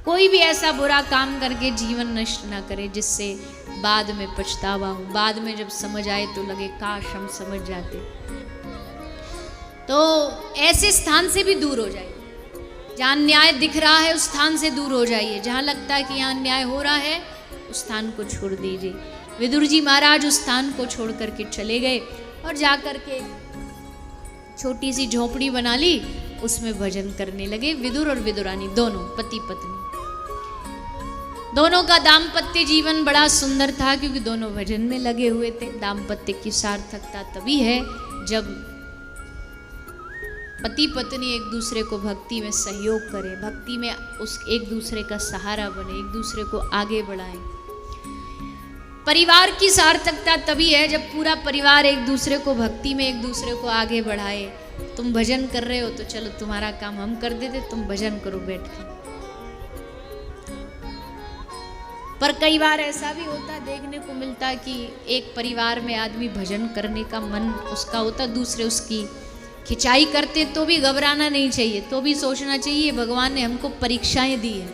कोई भी ऐसा बुरा काम करके जीवन नष्ट ना करे जिससे बाद में पछतावा हो, बाद में जब समझ आए तो लगे काश हम समझ जाते। तो ऐसे स्थान से भी दूर हो जाइए, जहाँ न्याय दिख रहा है उस स्थान से दूर हो जाइए, जहाँ लगता है कि यहाँ न्याय हो रहा है उस स्थान को छोड़ दीजिए। विदुर जी महाराज उस स्थान को छोड़ करके चले गए और जा करके छोटी सी झोपड़ी बना ली, उसमें भजन करने लगे। विदुर और विदुरानी दोनों पति पत्नी, दोनों का दाम्पत्य जीवन बड़ा सुंदर था क्योंकि दोनों भजन में लगे हुए थे। दाम्पत्य की सार्थकता तभी है जब पति पत्नी एक दूसरे को भक्ति में सहयोग करें, भक्ति में उस एक दूसरे का सहारा बने, एक दूसरे को आगे बढ़ाएं। परिवार की सार्थकता तभी है जब पूरा परिवार एक दूसरे को भक्ति में एक दूसरे को आगे बढ़ाए। तुम भजन कर रहे हो तो चलो तुम्हारा काम हम कर देते, तुम भजन करो बैठ के। पर कई बार ऐसा भी होता, देखने को मिलता कि एक परिवार में आदमी भजन करने का मन उसका होता, दूसरे उसकी खिंचाई करते, तो भी घबराना नहीं चाहिए, तो भी सोचना चाहिए भगवान ने हमको परीक्षाएं दी है।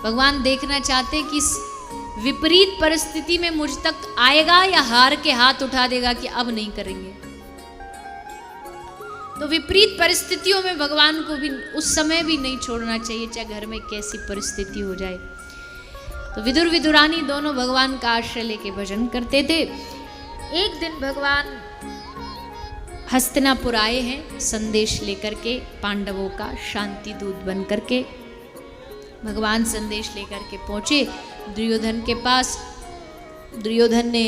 भगवान देखना चाहते कि विपरीत परिस्थिति में मुझ तक आएगा या हार के हाथ उठा देगा कि अब नहीं करेंगे। तो विपरीत परिस्थितियों में भगवान को भी उस समय भी नहीं छोड़ना चाहिए, चाहे घर में कैसी परिस्थिति हो जाए। तो विदुर विदुरानी दोनों भगवान का आश्रय लेके भजन करते थे। एक दिन भगवान हस्तिनापुर आए हैं संदेश लेकर के, पांडवों का शांति दूत बन करके भगवान संदेश लेकर के पहुंचे दुर्योधन के पास। दुर्योधन ने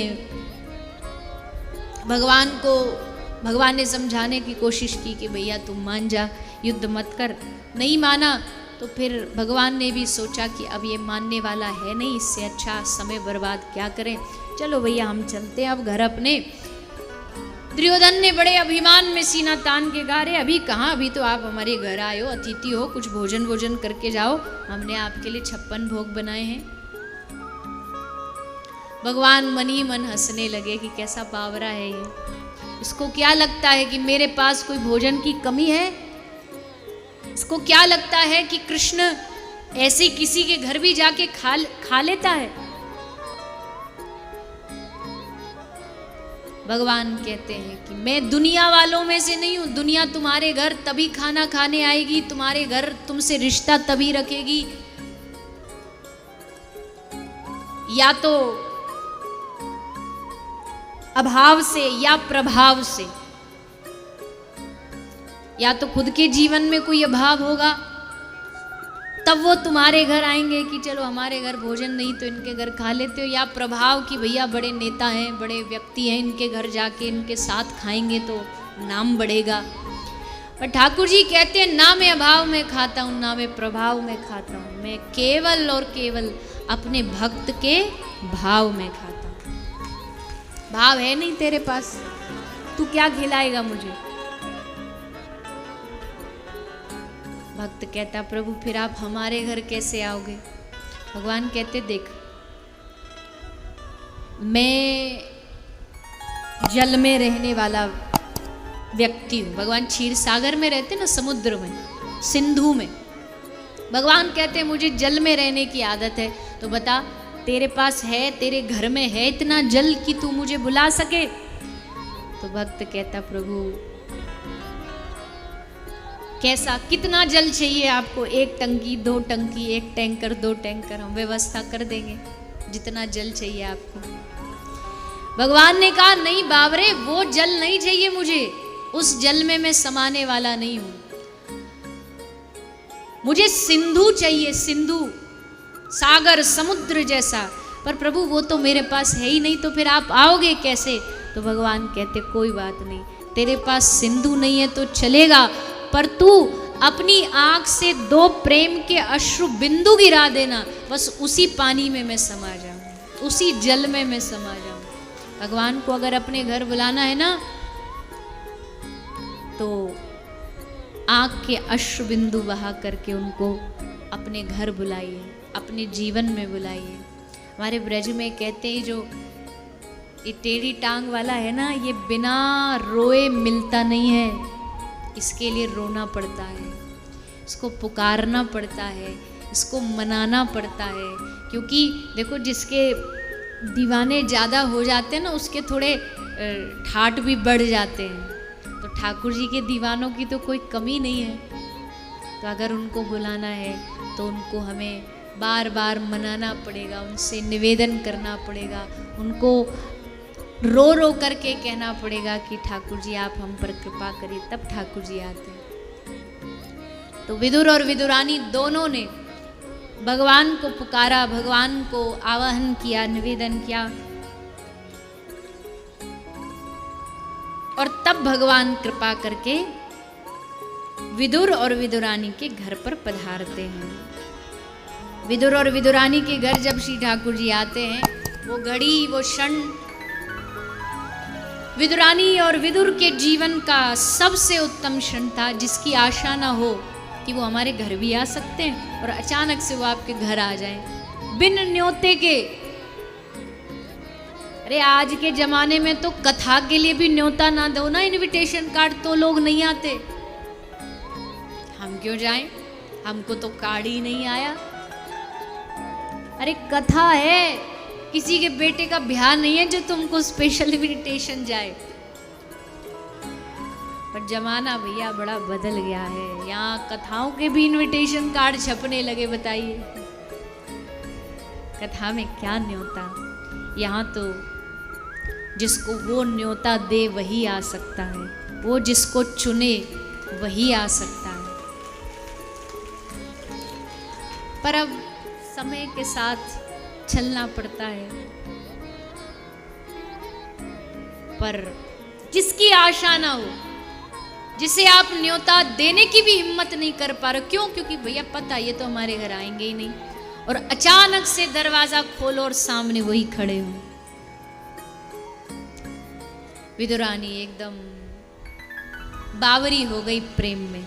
भगवान ने समझाने की कोशिश की कि भैया तुम मान जा, युद्ध मत कर। नहीं माना तो फिर भगवान ने भी सोचा कि अब ये मानने वाला है नहीं, इससे अच्छा समय बर्बाद क्या करें, चलो भैया हम चलते हैं अब घर अपने। दुर्योधन ने बड़े अभिमान में सीना तान के कहा, अरे अभी कहाँ, अभी तो आप हमारे घर आए हो, अतिथि हो, कुछ भोजन करके जाओ, हमने आपके लिए 56 भोग बनाए हैं। भगवान मन ही मन हंसने लगे कि कैसा बावरा है ये, इसको क्या लगता है कि मेरे पास कोई भोजन की कमी है? इसको क्या लगता है कि कृष्ण ऐसे किसी के घर भी जाके खा लेता है? भगवान कहते हैं कि मैं दुनिया वालों में से नहीं हूं। दुनिया तुम्हारे घर तभी खाना खाने आएगी, तुम्हारे घर तुमसे रिश्ता तभी रखेगी या तो अभाव से या प्रभाव से। या तो खुद के जीवन में कोई अभाव होगा तब वो तुम्हारे घर आएंगे कि चलो हमारे घर भोजन नहीं तो इनके घर खा लेते हो, या प्रभाव कि भैया बड़े नेता हैं, बड़े व्यक्ति हैं, इनके घर जाके इनके साथ खाएंगे तो नाम बढ़ेगा। पर ठाकुर जी कहते हैं ना मैं अभाव में खाता हूँ ना मैं प्रभाव में खाता हूँ, मैं केवल और केवल अपने भक्त के भाव में खाता हूँ। भाव है नहीं तेरे पास, तू क्या खिलाएगा मुझे? भक्त कहता प्रभु फिर आप हमारे घर कैसे आओगे? भगवान कहते देख, मैं जल में रहने वाला व्यक्ति हूँ। भगवान क्षीर सागर में रहते ना, समुद्र में, सिंधु में। भगवान कहते हैं मुझे जल में रहने की आदत है, तो बता तेरे पास है, तेरे घर में है इतना जल कि तू मुझे बुला सके? तो भक्त कहता प्रभु कैसा, कितना जल चाहिए आपको? 1 टंकी 2 टंकी 1 टैंकर 2 टैंकर हम व्यवस्था कर देंगे, जितना जल चाहिए आपको। भगवान ने कहा नहीं बाबरे, वो जल नहीं चाहिए मुझे, उस जल में मैं समाने वाला नहीं हूं। मुझे सिंधु चाहिए, सिंधु, सागर, समुद्र जैसा। पर प्रभु वो तो मेरे पास है ही नहीं, तो फिर आप आओगे कैसे? तो भगवान कहते कोई बात नहीं, तेरे पास सिंधु नहीं है तो चलेगा, पर तू अपनी आंख से 2 प्रेम के अश्रु बिंदु गिरा देना, बस उसी पानी में मैं समा जाऊं, उसी जल में मैं समा जाऊं। भगवान को अगर अपने घर बुलाना है ना तो आंख के अश्रु बिंदु बहा करके उनको अपने घर बुलाइए, अपने जीवन में बुलाइए। हमारे ब्रज में कहते हैं जो ये टेढ़ी टांग वाला है ना, ये बिना रोए मिलता नहीं है, इसके लिए रोना पड़ता है, इसको पुकारना पड़ता है, इसको मनाना पड़ता है। क्योंकि देखो जिसके दीवाने ज़्यादा हो जाते हैं ना, उसके थोड़े ठाट भी बढ़ जाते हैं। तो ठाकुर जी के दीवानों की तो कोई कमी नहीं है। तो अगर उनको बुलाना है तो उनको हमें बार बार मनाना पड़ेगा, उनसे निवेदन करना पड़ेगा, उनको रो रो करके कहना पड़ेगा कि ठाकुर जी आप हम पर कृपा करिए, तब ठाकुर जी आते हैं। तो विदुर और विदुरानी दोनों ने भगवान को पुकारा, भगवान को आवाहन किया, निवेदन किया, और तब भगवान कृपा करके विदुर और विदुरानी के घर पर पधारते हैं। विदुर और विदुरानी के घर जब श्री ठाकुर जी आते हैं, वो घड़ी वो क्षण विदुरानी और विदुर के जीवन का सबसे उत्तम क्षण था, जिसकी आशा ना हो कि वो हमारे घर भी आ सकते हैं और अचानक से वो आपके घर आ जाएं बिन न्योते के। अरे आज के जमाने में तो कथा के लिए भी न्योता ना दो ना, इनविटेशन कार्ड, तो लोग नहीं आते। हम क्यों जाएं, हमको तो कार्ड ही नहीं आया। अरे कथा है, किसी के बेटे का ब्याह नहीं है जो तुमको स्पेशल इनविटेशन जाए। पर जमाना भैया बड़ा बदल गया है, यहाँ कथाओं के भी इनविटेशन कार्ड छपने लगे। बताइए कथा में क्या न्योता, यहाँ तो जिसको वो न्योता दे वही आ सकता है, वो जिसको चुने वही आ सकता है। पर अब समय के साथ चलना पड़ता है। पर जिसकी आशा ना हो, जिसे आप न्योता देने की भी हिम्मत नहीं कर पा रहे, क्यों? क्योंकि भैया पता ये तो हमारे घर आएंगे ही नहीं, और अचानक से दरवाजा खोलो और सामने वही खड़े हो। विदुरानी एकदम बावरी हो गई प्रेम में।